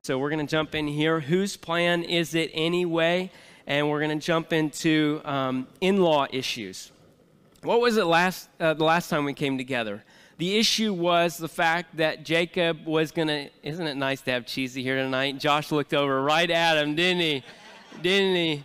So we're going to jump in here. Whose plan is it anyway? And we're going to jump into in-law issues. What was it the last time we came together? The issue was the fact that Jacob was going to, isn't it nice to have Cheesy here tonight? Josh looked over right at him, didn't he? Didn't he?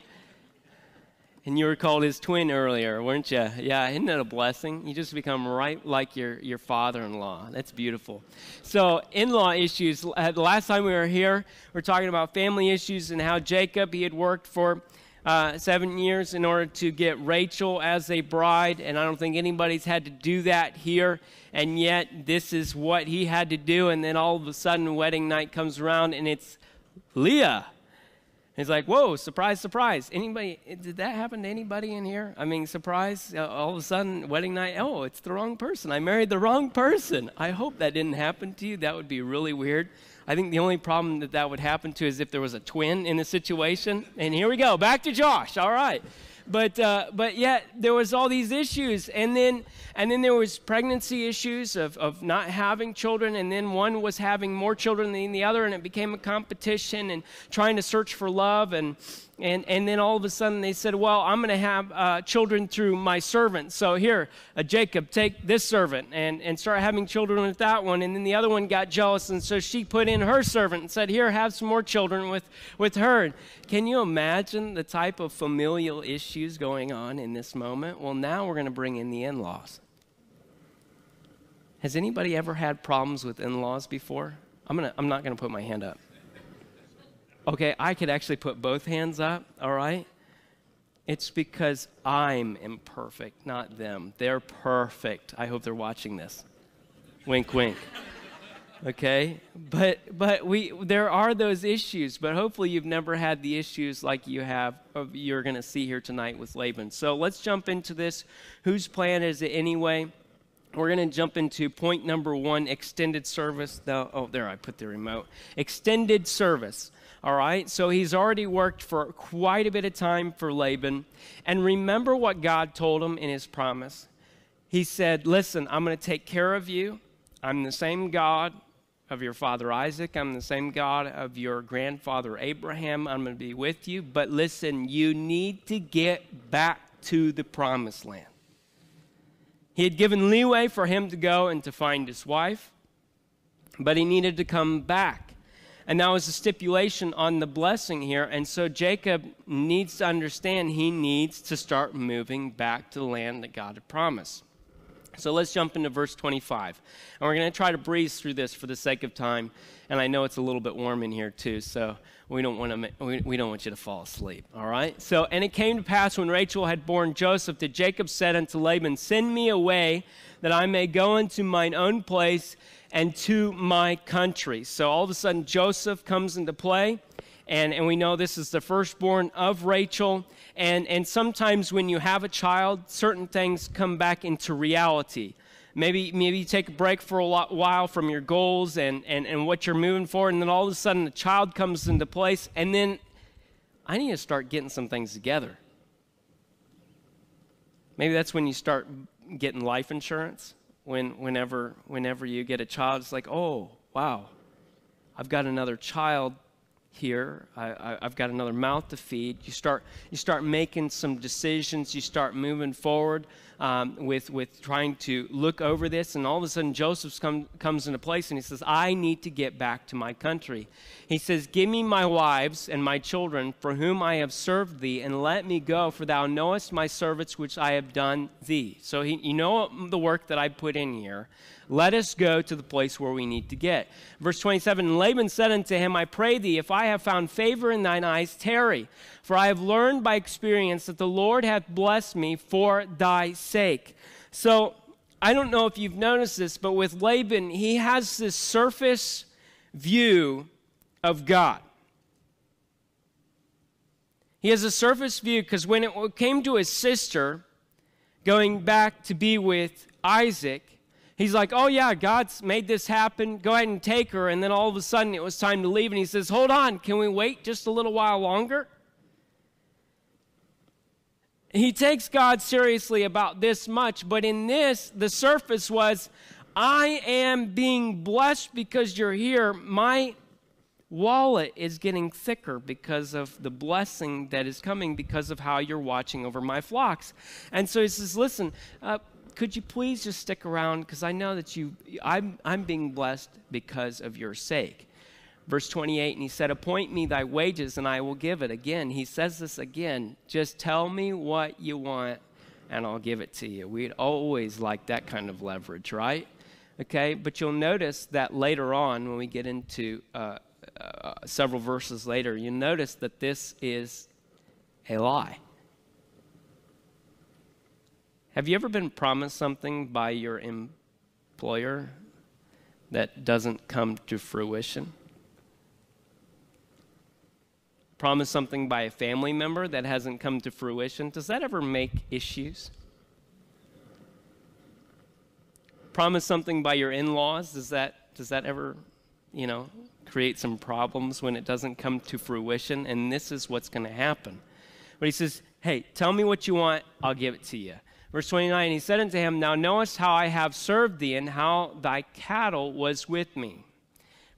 And you were called his twin earlier, weren't you? Yeah, isn't that a blessing? You just become right like your father-in-law. That's beautiful. So in-law issues. The last time we were here, we were talking about family issues and how Jacob, he had worked for 7 years in order to get Rachel as a bride, and I don't think anybody's had to do that here, and yet this is what he had to do, and then all of a sudden wedding night comes around, and it's Leah. He's like, whoa, surprise, surprise. Anybody, did that happen to anybody in here? I mean, surprise, all of a sudden, wedding night, oh, it's the wrong person. I married the wrong person. I hope that didn't happen to you. That would be really weird. I think the only problem that would happen to is if there was a twin in the situation. And here we go, back to Josh, all right. But yet there was all these issues, and then there was pregnancy issues of not having children, and then one was having more children than the other, and it became a competition and trying to search for love, and then all of a sudden they said, well, I'm going to have children through my servant. So here, Jacob, take this servant and start having children with that one, and then the other one got jealous, and so she put in her servant and said, here, have some more children with her. Can you imagine the type of familial issues going on in this moment? Well, now we're going to bring in the in-laws. Has anybody ever had problems with in-laws before? I'm not going to put my hand up. Okay, I could actually put both hands up, all right? It's because I'm imperfect, not them. They're perfect. I hope they're watching this. Wink, wink. Okay, but there are those issues, but hopefully you've never had the issues like you're going to see here tonight with Laban. So let's jump into this. Whose plan is it anyway? We're going to jump into point number 1, extended service. Oh, there, I put the remote. Extended service. All right, so he's already worked for quite a bit of time for Laban. And remember what God told him in his promise. He said, listen, I'm going to take care of you. I'm the same God of your father Isaac. I'm the same God of your grandfather Abraham. I'm going to be with you. But listen, you need to get back to the promised land. He had given leeway for him to go and to find his wife, but he needed to come back. And that was a stipulation on the blessing here. And so Jacob needs to understand he needs to start moving back to the land that God had promised. So let's jump into verse 25. And we're going to try to breeze through this for the sake of time. And I know it's a little bit warm in here too, so we don't want you to fall asleep, all right? So, and it came to pass when Rachel had borne Joseph that Jacob said unto Laban, send me away that I may go into mine own place and to my country. So all of a sudden Joseph comes into play. And we know this is the firstborn of Rachel. And sometimes when you have a child, certain things come back into reality. Maybe you take a break for a while from your goals and what you're moving for, and then all of a sudden the child comes into place, and then I need to start getting some things together. Maybe that's when you start getting life insurance. Whenever you get a child, it's like, oh, wow, I've got another child here. I've got another mouth to feed. You start making some decisions. You start moving forward with trying to look over this, and all of a sudden Joseph comes into place, and he says, I need to get back to my country. He says, give me my wives and my children for whom I have served thee, and let me go, for thou knowest my service which I have done thee. So you know the work that I put in here. Let us go to the place where we need to get. Verse 27, and Laban said unto him, I pray thee, if I have found favor in thine eyes, tarry. For I have learned by experience that the Lord hath blessed me for thy sake. So I don't know if you've noticed this, but with Laban, he has this surface view of God. He has a surface view because when it came to his sister going back to be with Isaac, he's like, oh yeah, God's made this happen. Go ahead and take her. And then all of a sudden it was time to leave. And he says, hold on, can we wait just a little while longer? He takes God seriously about this much. But in this, the surface was, I am being blessed because you're here. My wallet is getting thicker because of the blessing that is coming because of how you're watching over my flocks. And so he says, listen, could you please just stick around, because I know that I'm being blessed because of your sake. Verse 28, and he said, appoint me thy wages, and I will give it. Again, he says this again, just tell me what you want, and I'll give it to you. We'd always like that kind of leverage, right? Okay, but you'll notice that later on, when we get into several verses later, you notice that this is a lie. Have you ever been promised something by your employer that doesn't come to fruition? Promised something by a family member that hasn't come to fruition? Does that ever make issues? Promise something by your in-laws? Does that ever, create some problems when it doesn't come to fruition? And this is what's going to happen. But he says, hey, tell me what you want, I'll give it to you. Verse 29, he said unto him, Now knowest how I have served thee, and how thy cattle was with me.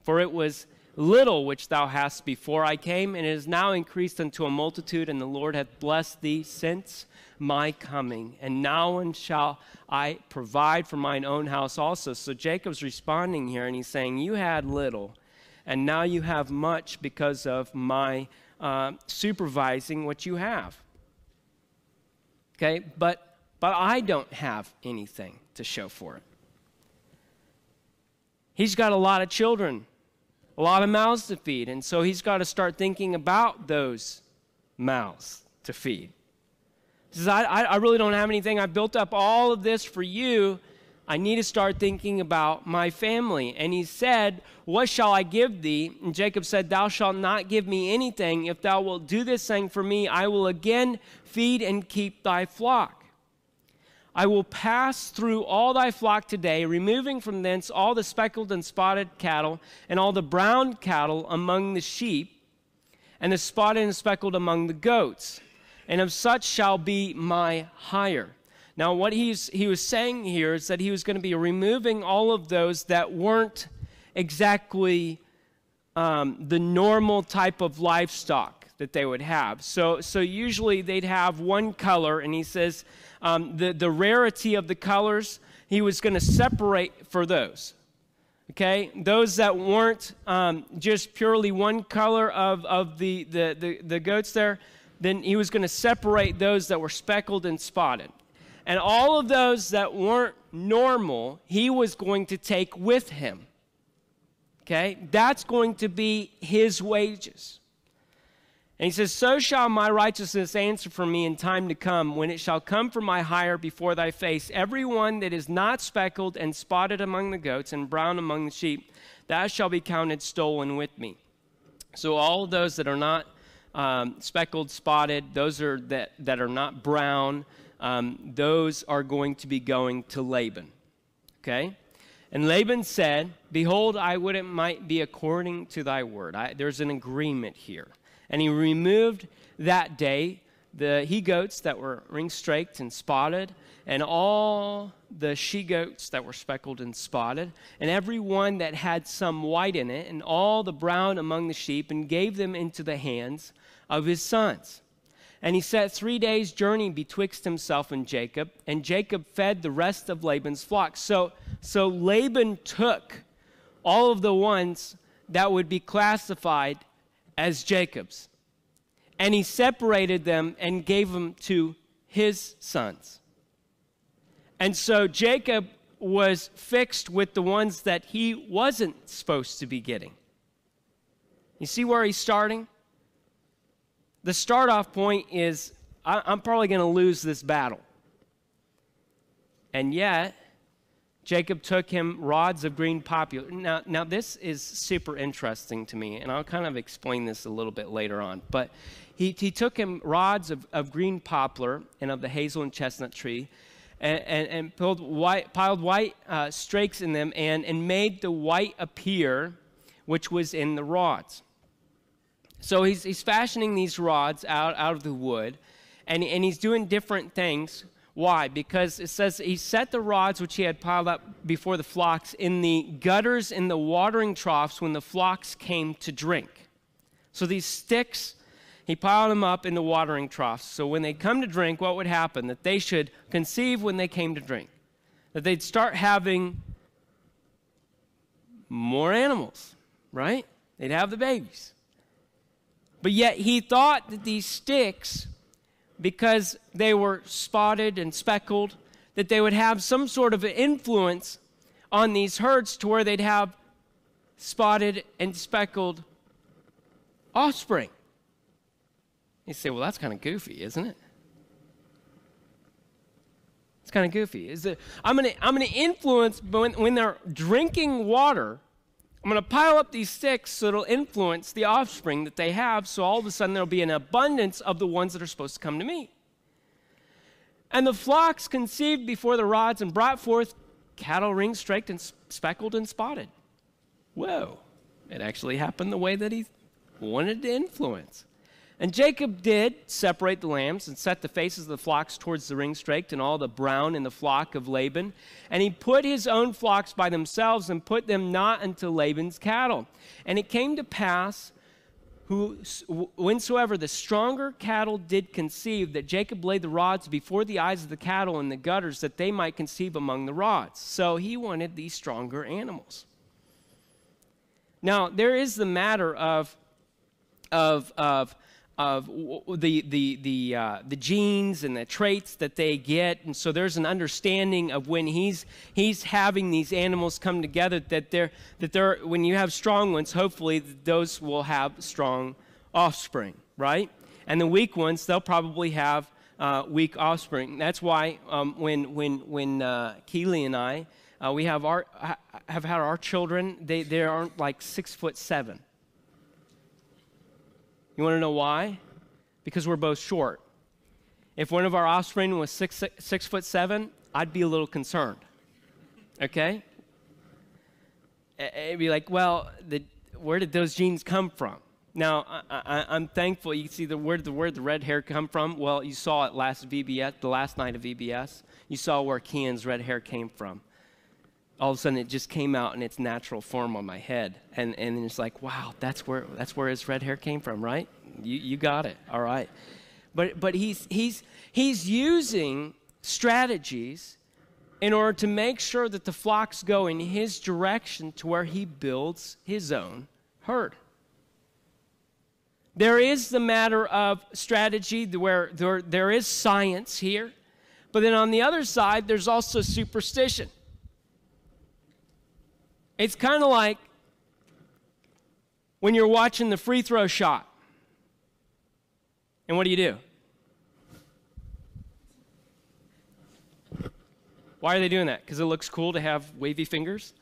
For it was little which thou hast before I came, and it is now increased unto a multitude, and the Lord hath blessed thee since my coming. And now and shall I provide for mine own house also. So Jacob's responding here, and he's saying, you had little, and now you have much because of my supervising what you have. Okay, but I don't have anything to show for it. He's got a lot of children, a lot of mouths to feed, and so he's got to start thinking about those mouths to feed. He says, I really don't have anything. I built up all of this for you. I need to start thinking about my family. And he said, what shall I give thee? And Jacob said, thou shalt not give me anything. If thou wilt do this thing for me, I will again feed and keep thy flock. I will pass through all thy flock today, removing from thence all the speckled and spotted cattle, and all the brown cattle among the sheep, and the spotted and speckled among the goats. And of such shall be my hire. Now, what he was saying here is that he was going to be removing all of those that weren't exactly the normal type of livestock that they would have. So usually they'd have one color, and he says the rarity of the colors, he was going to separate for those. Okay, those that weren't just purely one color of the goats there, then he was going to separate those that were speckled and spotted. And all of those that weren't normal, he was going to take with him. Okay? That's going to be his wages. And he says, so shall my righteousness answer for me in time to come, when it shall come for my hire before thy face. Every one that is not speckled and spotted among the goats and brown among the sheep, that shall be counted stolen with me. So all of those that are not speckled, spotted, those are that are not brown, those are going to be going to Laban. Okay? And Laban said, behold, I would it might be according to thy word. There's an agreement here. And he removed that day the he-goats that were ring-straked and spotted, and all the she-goats that were speckled and spotted, and every one that had some white in it, and all the brown among the sheep, and gave them into the hands of his sons. And he set 3 days' journey betwixt himself and Jacob fed the rest of Laban's flock. So Laban took all of the ones that would be classified as Jacob's, and he separated them and gave them to his sons. And so Jacob was fixed with the ones that he wasn't supposed to be getting. You see where he's starting? The start-off point is, I'm probably going to lose this battle. And yet, Jacob took him rods of green poplar. Now this is super interesting to me, and I'll kind of explain this a little bit later on. But he took him rods of green poplar and of the hazel and chestnut tree, and piled white strakes in them, and made the white appear, which was in the rods. So he's fashioning these rods out of the wood, and he's doing different things Why? Because it says he set the rods which he had piled up before the flocks in the gutters in the watering troughs when the flocks came to drink. So these sticks, he piled them up in the watering troughs. So when they come to drink, what would happen? That they should conceive when they came to drink. That they'd start having more animals, right? They'd have the babies. But yet he thought that these sticks, because they were spotted and speckled, that they would have some sort of an influence on these herds to where they'd have spotted and speckled offspring. You say, well, that's kind of goofy, isn't it? It's kind of goofy. I'm going to influence, when they're drinking water, I'm going to pile up these sticks so it'll influence the offspring that they have, so all of a sudden there'll be an abundance of the ones that are supposed to come to me. And the flocks conceived before the rods and brought forth cattle ring-straked and speckled and spotted. Whoa. It actually happened the way that he wanted to influence. And Jacob did separate the lambs and set the faces of the flocks towards the ring-straked and all the brown in the flock of Laban. And he put his own flocks by themselves and put them not unto Laban's cattle. And it came to pass, whensoever the stronger cattle did conceive, that Jacob laid the rods before the eyes of the cattle in the gutters, that they might conceive among the rods. So he wanted these stronger animals. Now, there is the matter of the genes and the traits that they get, and so there's an understanding of when he's having these animals come together that they're when you have strong ones, hopefully those will have strong offspring, right? And the weak ones, they'll probably have weak offspring. That's why when Keely and I we have had our children, they aren't like 6'7". You want to know why? Because we're both short. If one of our offspring was 6'7", I'd be a little concerned. Okay? It'd be like, well, where did those genes come from? Now, I'm thankful. You see, where did the red hair come from? Well, you saw it the last night of VBS. You saw where Kian's red hair came from. All of a sudden, it just came out in its natural form on my head, and it's like, wow, that's where his red hair came from, right? You got it, all right. But he's using strategies in order to make sure that the flocks go in his direction to where he builds his own herd. There is the matter of strategy where there is science here, but then on the other side, there's also superstition. It's kind of like when you're watching the free throw shot. And what do? Why are they doing that? Because it looks cool to have wavy fingers?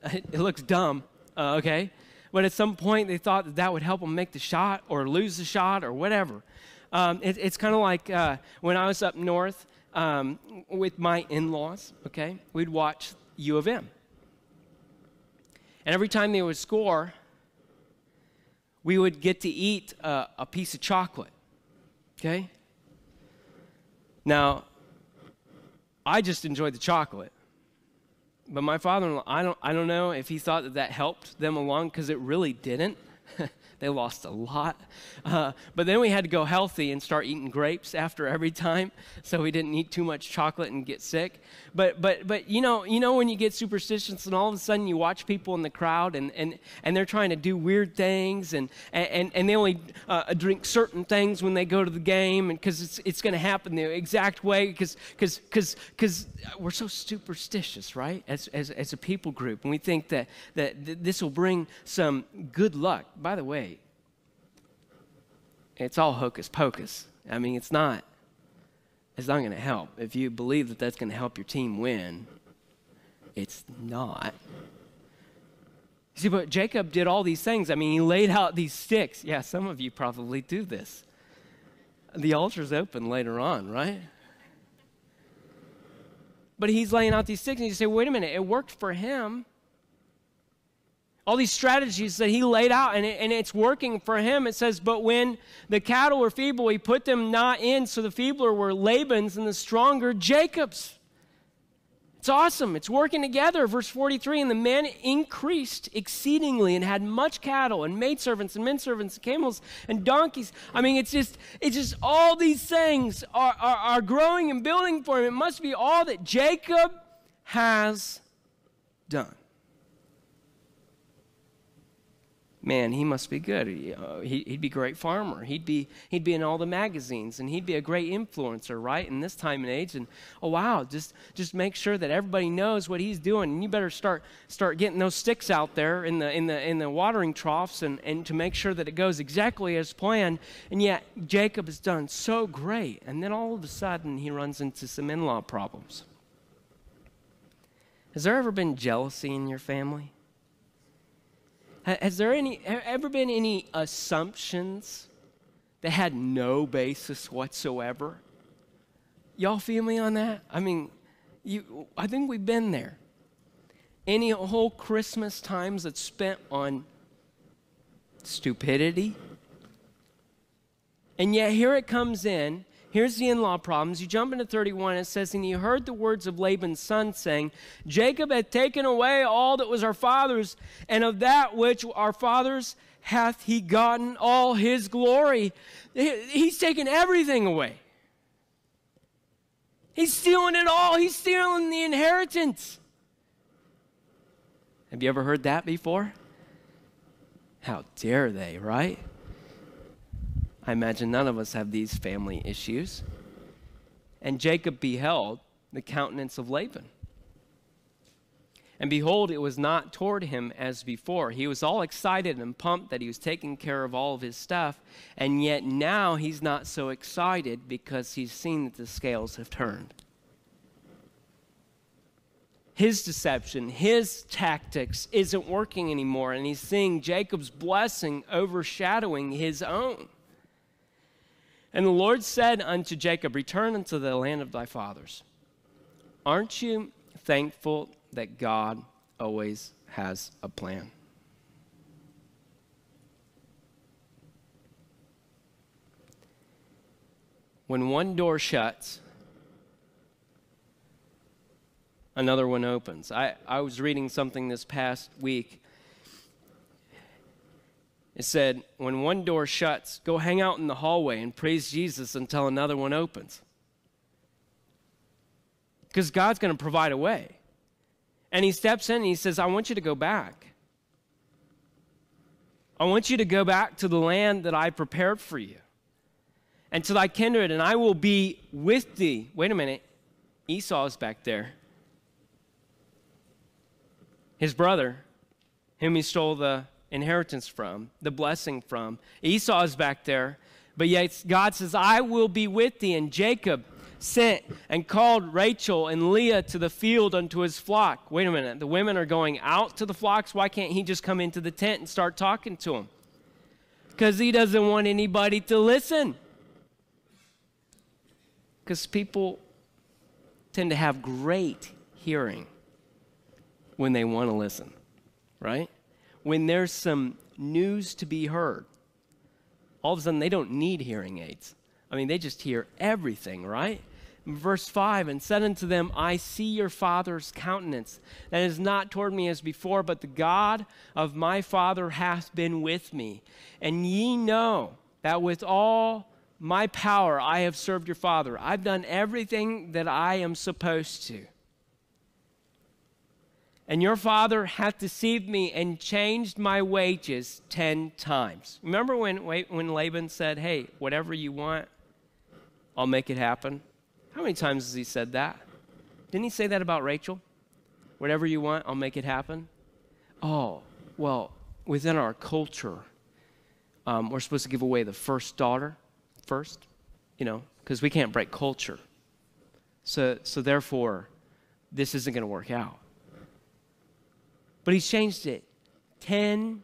It looks dumb, okay? But at some point, they thought that would help them make the shot or lose the shot or whatever. It's kind of like when I was up north with my in-laws, okay? We'd watch U of M. And every time they would score, we would get to eat a piece of chocolate, okay? Now, I just enjoyed the chocolate. But my father-in-law, I don't know if he thought that helped them along, because it really didn't. They lost a lot. But then we had to go healthy and start eating grapes after every time, so we didn't eat too much chocolate and get sick. But you know when you get superstitious and all of a sudden you watch people in the crowd and they're trying to do weird things and they only drink certain things when they go to the game, and because it's going to happen the exact way, because we're so superstitious, right? As a people group, and we think that this will bring some good luck. By the way, it's all hocus pocus. I mean, it's not going to help. If you believe that that's going to help your team win, it's not. See, but Jacob did all these things. I mean, he laid out these sticks. Yeah, some of you probably do this. The altar's open later on, right? But he's laying out these sticks, and you say, wait a minute, it worked for him. all these strategies that he laid out, and it's working for him. It says, but when the cattle were feeble, he put them not in, so the feebler were Laban's and the stronger Jacob's. It's awesome. It's working together. Verse 43, and the man increased exceedingly and had much cattle and maidservants and menservants and camels and donkeys. I mean, it's just all these things are growing and building for him. It must be all that Jacob has done. Man, he must be good. He'd be a great farmer. He'd be in all the magazines, and he'd be a great influencer, right, in this time and age. And oh wow, just make sure that everybody knows what he's doing. And you better start getting those sticks out there in the watering troughs, and to make sure that it goes exactly as planned. And yet Jacob has done so great, and then all of a sudden he runs into some in-law problems. Has there ever been jealousy in your family? Has there ever been any assumptions that had no basis whatsoever? Y'all feel me on that? I mean, I think we've been there. Any whole Christmas times that's spent on stupidity? And yet here it comes in. Here's the in-law problems. You jump into 31, it says, and he heard the words of Laban's son, saying, Jacob hath taken away all that was our father's, and of that which our father's hath he gotten all his glory. He's taken everything away. He's stealing it all. He's stealing the inheritance. Have you ever heard that before? How dare they, right? I imagine none of us have these family issues. And Jacob beheld the countenance of Laban. And behold, it was not toward him as before. He was all excited and pumped that he was taking care of all of his stuff. And yet now he's not so excited because he's seen that the scales have turned. His deception, his tactics isn't working anymore. And he's seeing Jacob's blessing overshadowing his own. And the Lord said unto Jacob, return unto the land of thy fathers. Aren't you thankful that God always has a plan? When one door shuts, another one opens. I was reading something this past week. It said, when one door shuts, go hang out in the hallway and praise Jesus until another one opens. Because God's going to provide a way. And he steps in and he says, I want you to go back. I want you to go back to the land that I prepared for you. And to thy kindred, and I will be with thee. Wait a minute. Esau is back there. His brother, whom he stole the inheritance from, the blessing from. Esau is back there, but yet God says, I will be with thee. And Jacob sent and called Rachel and Leah to the field unto his flock. Wait a minute, the women are going out to the flocks. Why can't he just come into the tent and start talking to them? Because he doesn't want anybody to listen. Because people tend to have great hearing when they want to listen, right? When there's some news to be heard, all of a sudden they don't need hearing aids. I mean, they just hear everything, right? Verse 5, and said unto them, I see your father's countenance, that is not toward me as before, but the God of my father hath been with me. And ye know that with all my power I have served your father. I've done everything that I am supposed to. And your father hath deceived me and changed my wages 10 times. Remember when Laban said, hey, whatever you want, I'll make it happen? How many times has he said that? Didn't he say that about Rachel? Whatever you want, I'll make it happen? Oh, well, within our culture, we're supposed to give away the first daughter first, because we can't break culture. So therefore, this isn't going to work out. But he's changed it 10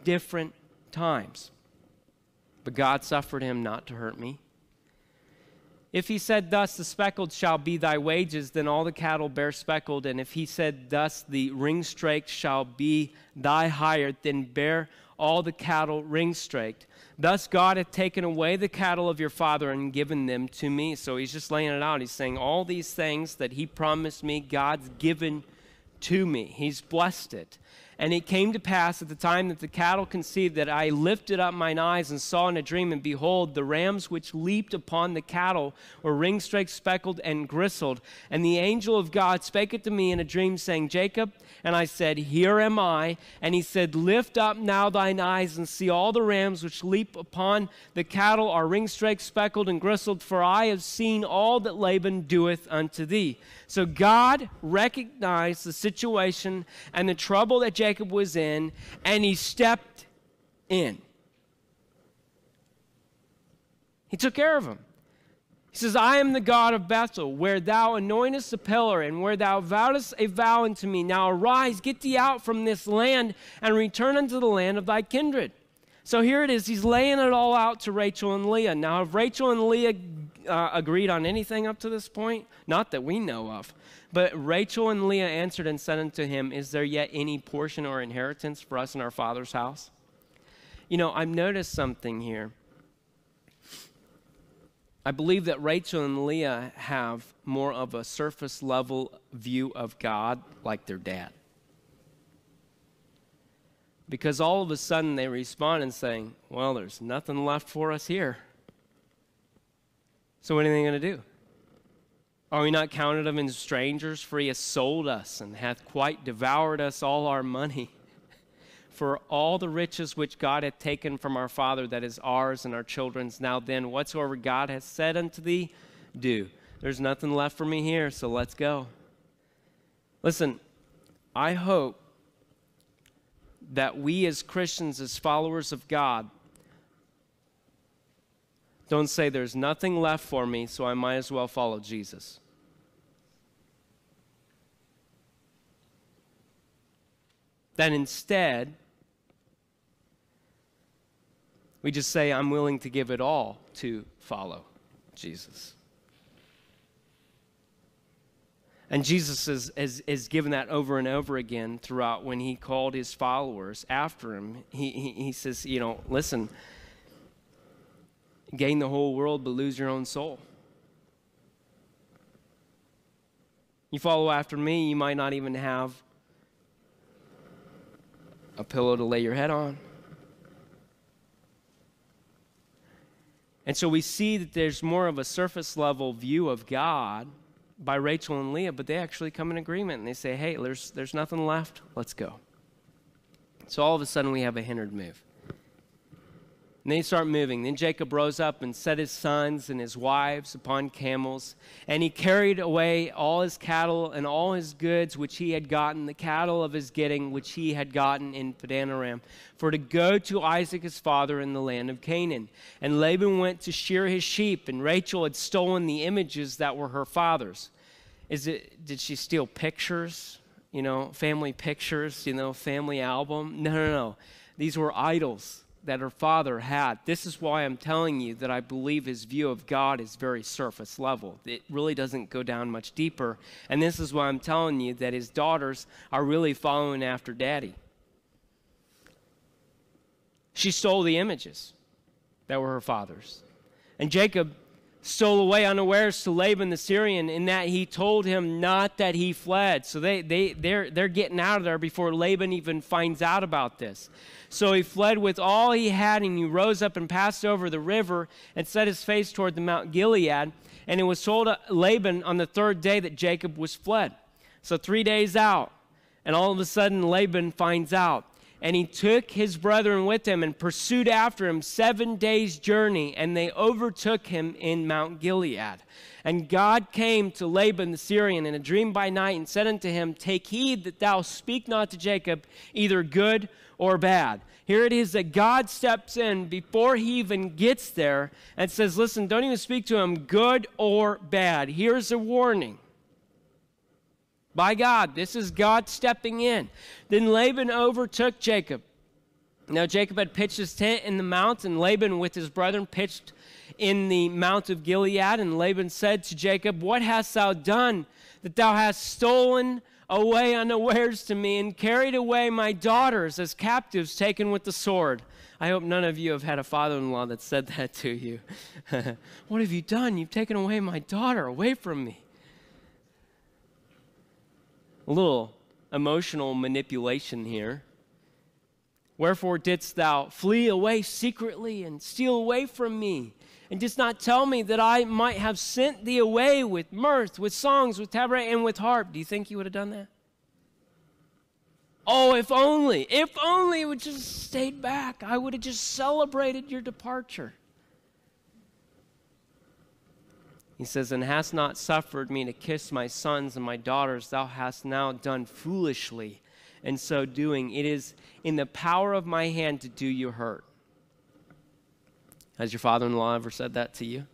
different times. But God suffered him not to hurt me. If he said thus, the speckled shall be thy wages, then all the cattle bear speckled. And if he said thus, the ring-straked shall be thy hire, then bear all the cattle ring-straked. Thus God hath taken away the cattle of your father and given them to me. So he's just laying it out. He's saying all these things that he promised me, God's given to me. He's blessed it. And it came to pass at the time that the cattle conceived that I lifted up mine eyes and saw in a dream, and behold, the rams which leaped upon the cattle were ring-straked, speckled, and gristled. And the angel of God spake unto me in a dream, saying, Jacob. And I said, Here am I. And he said, Lift up now thine eyes and see all the rams which leap upon the cattle are ring-straked, speckled, and gristled, for I have seen all that Laban doeth unto thee. So God recognized the situation and the trouble that Jacob was in, and he stepped in. He took care of him. He says, I am the God of Bethel, where thou anointest a pillar, and where thou vowedest a vow unto me. Now arise, get thee out from this land, and return unto the land of thy kindred. So here it is. He's laying it all out to Rachel and Leah. Now, have Rachel and Leah agreed on anything up to this point? Not that we know of. But Rachel and Leah answered and said unto him, Is there yet any portion or inheritance for us in our father's house? You know, I've noticed something here. I believe that Rachel and Leah have more of a surface level view of God like their dad. Because all of a sudden they respond and saying, well, there's nothing left for us here. So what are they going to do? Are we not counted of as strangers? For he has sold us and hath quite devoured us all our money. For all the riches which God hath taken from our father, that is ours and our children's. Now then, whatsoever God hath said unto thee, do. There's nothing left for me here, so let's go. Listen, I hope that we as Christians, as followers of God, don't say there's nothing left for me, so I might as well follow Jesus. That instead, we just say, I'm willing to give it all to follow Jesus. And Jesus is given that over and over again throughout when he called his followers after him. He says, you know, listen, gain the whole world but lose your own soul. You follow after me, you might not even have a pillow to lay your head on. And so we see that there's more of a surface level view of God by Rachel and Leah, but they actually come in agreement and they say, hey, there's nothing left, let's go. So all of a sudden we have a hindered move. And they start moving. Then Jacob rose up and set his sons and his wives upon camels, and he carried away all his cattle and all his goods which he had gotten, the cattle of his getting which he had gotten in Padan-aram, for to go to Isaac his father in the land of Canaan. And Laban went to shear his sheep, and Rachel had stolen the images that were her father's. Did she steal pictures? You know, family pictures, you know, family album? No. These were idols that her father had. This is why I'm telling you that I believe his view of God is very surface level. It really doesn't go down much deeper. And this is why I'm telling you that his daughters are really following after daddy. She stole the images that were her father's. And Jacob stole away unawares to Laban the Syrian, in that he told him not that he fled. So they're getting out of there before Laban even finds out about this. So he fled with all he had, and he rose up and passed over the river and set his face toward the Mount Gilead. And it was told Laban on the third day that Jacob was fled. So 3 days out, and all of a sudden Laban finds out. And he took his brethren with him and pursued after him 7 days' journey, and they overtook him in Mount Gilead. And God came to Laban the Syrian in a dream by night and said unto him, Take heed that thou speak not to Jacob either good or bad. Here it is that God steps in before he even gets there and says, listen, don't even speak to him good or bad. Here's a warning. By God, this is God stepping in. Then Laban overtook Jacob. Now Jacob had pitched his tent in the mountain. Laban with his brethren pitched in the Mount of Gilead. And Laban said to Jacob, what hast thou done, that thou hast stolen away unawares to me, and carried away my daughters as captives taken with the sword? I hope none of you have had a father-in-law that said that to you. What have you done? You've taken away my daughter away from me. A little emotional manipulation here. Wherefore didst thou flee away secretly and steal away from me, and didst not tell me that I might have sent thee away with mirth, with songs, with tabret, and with harp? Do you think you would have done that? Oh, if only it would just stayed back. I would have just celebrated your departure. He says, and hast not suffered me to kiss my sons and my daughters, thou hast now done foolishly. In so doing, it is in the power of my hand to do you hurt. Has your father-in-law ever said that to you?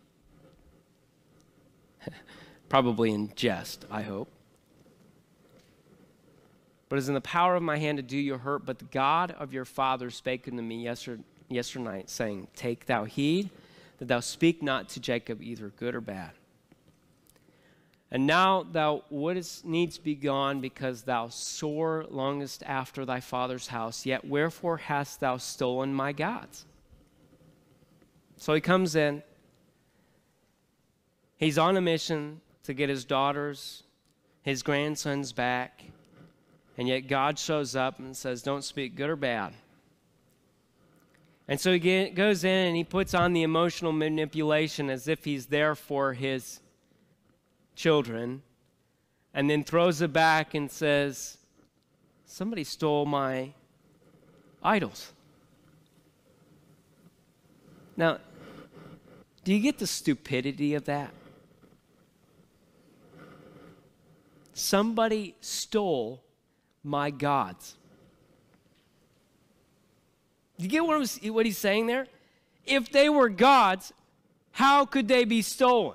Probably in jest, I hope. But it is in the power of my hand to do you hurt. But the God of your father spake unto me yesternight, saying, take thou heed that thou speak not to Jacob either good or bad. And now thou wouldest needs be gone, because thou sore longest after thy father's house. Yet wherefore hast thou stolen my gods? So he comes in. He's on a mission to get his daughters, his grandsons back. And yet God shows up and says, don't speak good or bad. And so he goes in and he puts on the emotional manipulation as if he's there for his children, and then throws it back and says, somebody stole my idols. Now, do you get the stupidity of that? Somebody stole my gods. Do you get what he's saying there? If they were gods, how could they be stolen?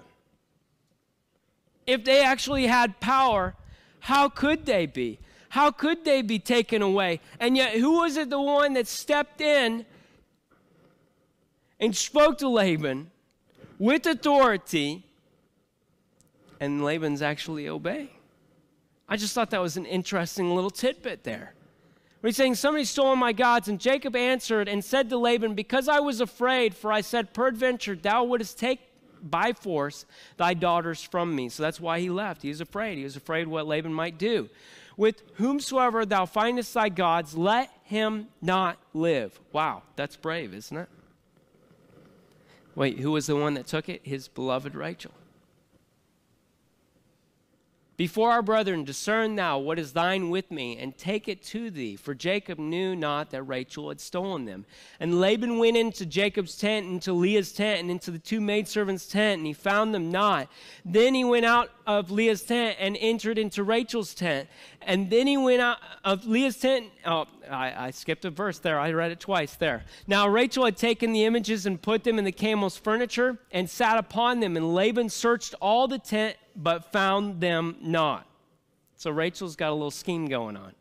If they actually had power, how could they be? How could they be taken away? And yet, who was it the one that stepped in and spoke to Laban with authority, and Laban's actually obeying? I just thought that was an interesting little tidbit there. Where he's saying, somebody stole my gods, and Jacob answered and said to Laban, because I was afraid, for I said, peradventure thou wouldest take by force thy daughters from me. So that's why he left. He was afraid. He was afraid what Laban might do. With whomsoever thou findest thy gods, let him not live. Wow, that's brave, isn't it? Wait, who was the one that took it? His beloved Rachel. Before our brethren, discern thou what is thine with me, and take it to thee. For Jacob knew not that Rachel had stolen them. And Laban went into Jacob's tent, into Leah's tent, and into the two maidservants' tent, and he found them not. Then he went out of Leah's tent and entered into Rachel's tent. And then he went out of Leah's tent. Oh, I skipped a verse there. I read it twice there. Now Rachel had taken the images and put them in the camel's furniture and sat upon them. And Laban searched all the tent, but found them not. So Rachel's got a little scheme going on.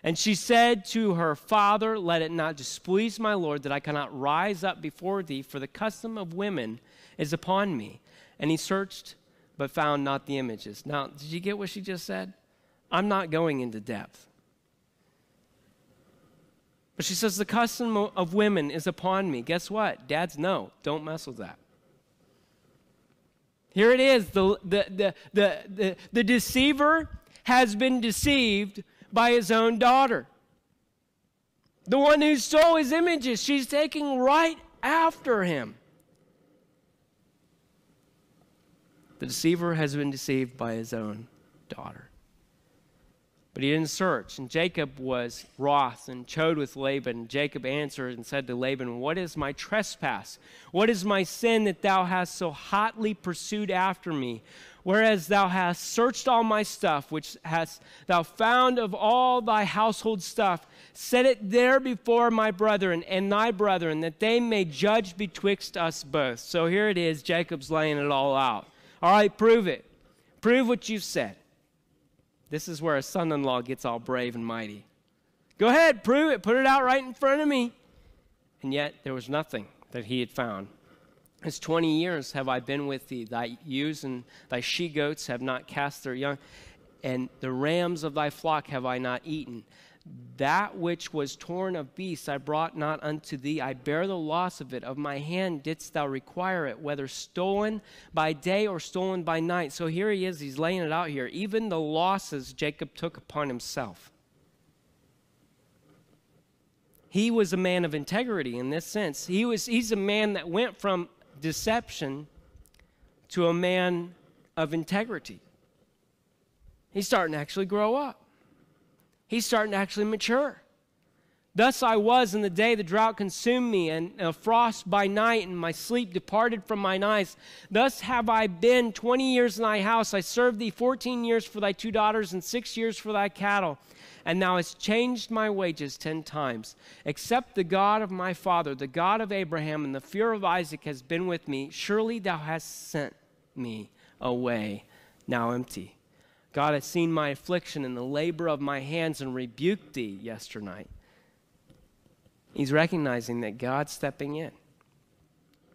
And she said to her father, let it not displease my lord that I cannot rise up before thee, for the custom of women is upon me. And he searched, but found not the images. Now, did you get what she just said? I'm not going into depth. But she says, the custom of women is upon me. Guess what? Dads, no, don't mess with that. Here it is. The deceiver has been deceived by his own daughter. The one who stole his images, she's taking right after him. The deceiver has been deceived by his own daughter. But he didn't search. And Jacob was wroth and chode with Laban. Jacob answered and said to Laban, what is my trespass? What is my sin that thou hast so hotly pursued after me? Whereas thou hast searched all my stuff, which hast thou found of all thy household stuff, set it there before my brethren and thy brethren, that they may judge betwixt us both. So here it is. Jacob's laying it all out. All right, prove it. Prove what you've said. This is where a son-in-law gets all brave and mighty. Go ahead, prove it. Put it out right in front of me. And yet there was nothing that he had found. As 20 years have I been with thee. Thy ewes and thy she-goats have not cast their young, and the rams of thy flock have I not eaten. That which was torn of beasts I brought not unto thee. I bear the loss of it. Of my hand didst thou require it, whether stolen by day or stolen by night. So here he is. He's laying it out here. Even the losses Jacob took upon himself. He was a man of integrity in this sense. He's a man that went from deception to a man of integrity. He's starting to actually grow up. He's starting to actually mature. Thus I was in the day the drought consumed me, and a frost by night, and my sleep departed from mine eyes. Thus have I been 20 years in thy house. I served thee 14 years for thy 2 daughters, and 6 years for thy cattle. And thou hast changed my wages 10 times. Except the God of my father, the God of Abraham, and the fear of Isaac has been with me. Surely thou hast sent me away now empty. God has seen my affliction and the labor of my hands and rebuked thee yesternight. He's recognizing that God's stepping in.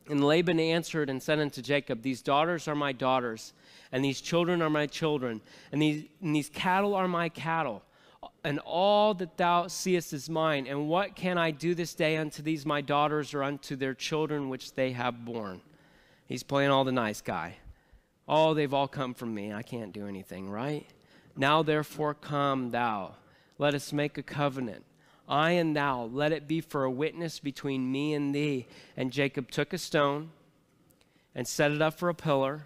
And Laban answered and said unto Jacob, these daughters are my daughters, and these children are my children, and these cattle are my cattle. And all that thou seest is mine. And what can I do this day unto these my daughters, or unto their children which they have borne? He's playing all the nice guy. Oh, they've all come from me. I can't do anything, right? Now therefore come thou. Let us make a covenant. I and thou, let it be for a witness between me and thee. And Jacob took a stone and set it up for a pillar.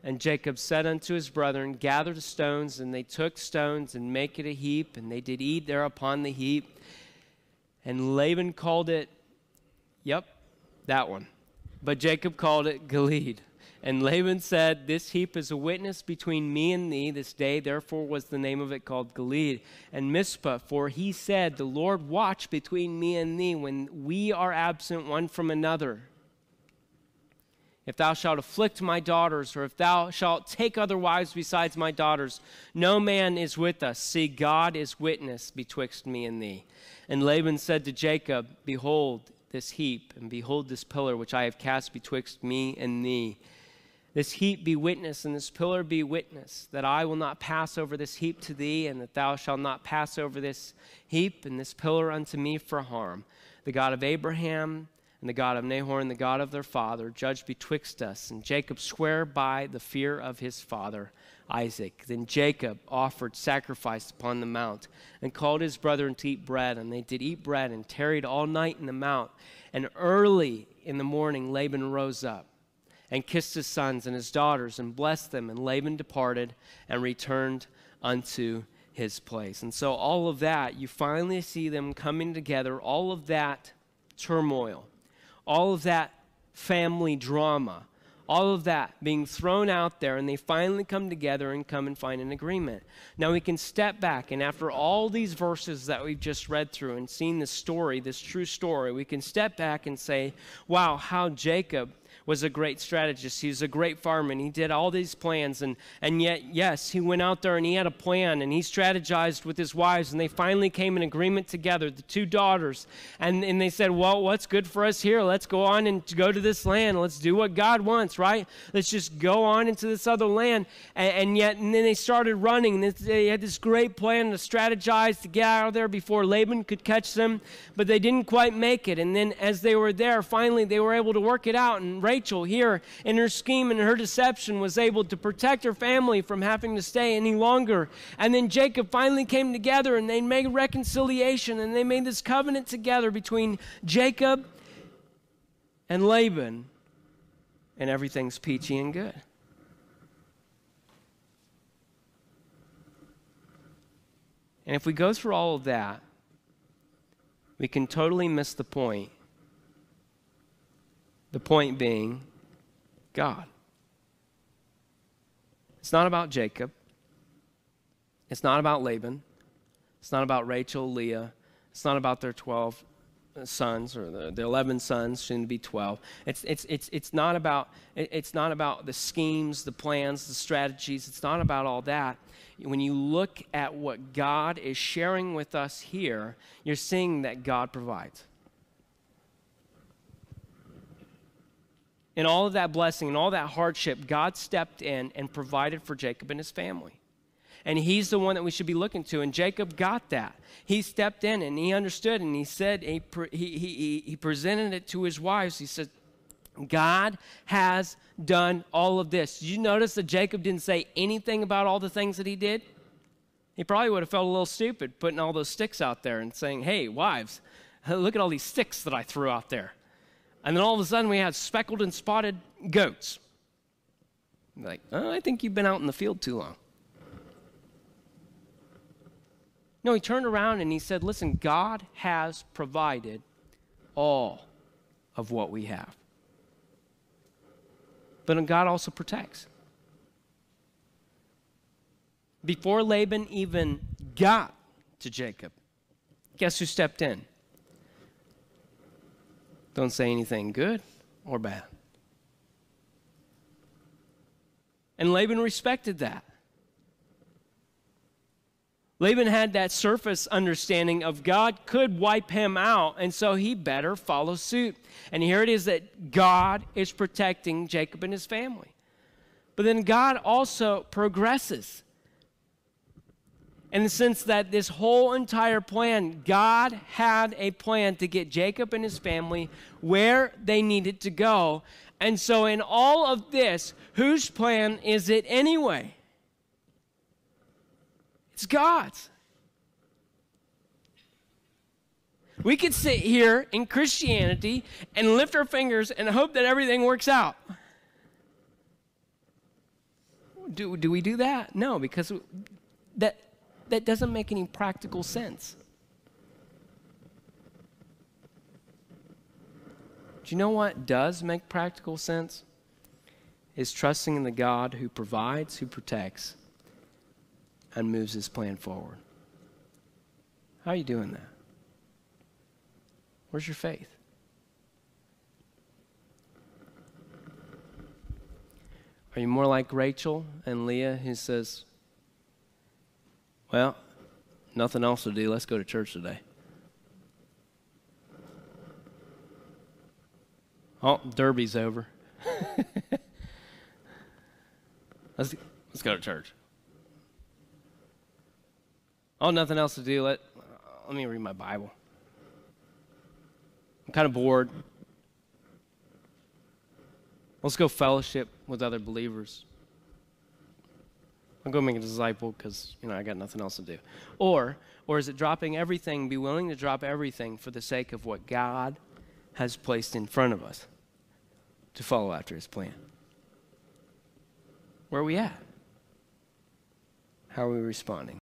And Jacob said unto his brethren, gather the stones. And they took stones and make it a heap. And they did eat there upon the heap. And Laban called it, that one. But Jacob called it Gilead. And Laban said, this heap is a witness between me and thee this day. Therefore was the name of it called Gilead. And Mizpah, for he said, the Lord watch between me and thee when we are absent one from another. If thou shalt afflict my daughters, or if thou shalt take other wives besides my daughters, no man is with us. See, God is witness betwixt me and thee. And Laban said to Jacob, behold this heap, and behold this pillar which I have cast betwixt me and thee. This heap be witness, and this pillar be witness, that I will not pass over this heap to thee, and that thou shalt not pass over this heap and this pillar unto me for harm. The God of Abraham and the God of Nahor and the God of their father judge betwixt us. And Jacob sware by the fear of his father Isaac. Then Jacob offered sacrifice upon the mount, and called his brethren to eat bread. And they did eat bread, and tarried all night in the mount. And early in the morning Laban rose up, and kissed his sons and his daughters, and blessed them. And Laban departed and returned unto his place. And so all of that, you finally see them coming together, all of that turmoil, all of that family drama, all of that being thrown out there, and they finally come together and come and find an agreement. Now we can step back, and after all these verses that we've just read through and seen this story, this true story, we can step back and say, wow, how Jacob was a great strategist. He was a great farmer, and he did all these plans. And yet, yes, he went out there and he had a plan, and he strategized with his wives, and they finally came in agreement together, the 2 daughters. And they said, well, what's good for us here? Let's go on and go to this land. Let's do what God wants, right? Let's just go on into this other land. And then they started running. They had this great plan to strategize to get out of there before Laban could catch them, but they didn't quite make it. And then as they were there, finally they were able to work it out, and Rachel here in her scheme and her deception was able to protect her family from having to stay any longer. And then Jacob finally came together, and they made reconciliation, and they made this covenant together between Jacob and Laban, and everything's peachy and good. And if we go through all of that, we can totally miss the point. The point being God. It's not about Jacob. It's not about Laban. It's not about Rachel, Leah. It's not about their 12 sons, or the 11 sons, soon to be 12. It's not about the schemes, the plans, the strategies. It's not about all that. When you look at what God is sharing with us here, you're seeing that God provides. in all of that blessing and all that hardship, God stepped in and provided for Jacob and his family. And he's the one that we should be looking to. And Jacob got that. He stepped in and he understood, and he said, he presented it to his wives. He said, God has done all of this. Did you notice that Jacob didn't say anything about all the things that he did? He probably would have felt a little stupid putting all those sticks out there and saying, hey, wives, look at all these sticks that I threw out there. And then all of a sudden we had speckled and spotted goats. Like, oh, I think you've been out in the field too long. No, he turned around and he said, listen, God has provided all of what we have. But God also protects. Before Laban even got to Jacob, guess who stepped in? Don't say anything good or bad. And Laban respected that. Laban had that surface understanding of God could wipe him out, and so he better follow suit. And here it is that God is protecting Jacob and his family. But then God also progresses. In the sense that this whole entire plan, God had a plan to get Jacob and his family where they needed to go. And so in all of this, whose plan is it anyway? It's God's. We could sit here in Christianity and lift our fingers and hope that everything works out. Do we do that? No, because that doesn't make any practical sense. Do you know what does make practical sense? Is trusting in the God who provides, who protects, and moves his plan forward. How are you doing that? Where's your faith? Are you more like Rachel and Leah who says, well, nothing else to do, let's go to church today? Oh, Derby's over. Let's go to church. Oh, nothing else to do. Let me read my Bible. I'm kind of bored. Let's go fellowship with other believers. I'll go make a disciple because, I got nothing else to do. Or is it dropping everything, be willing to drop everything for the sake of what God has placed in front of us to follow after his plan? Where are we at? How are we responding?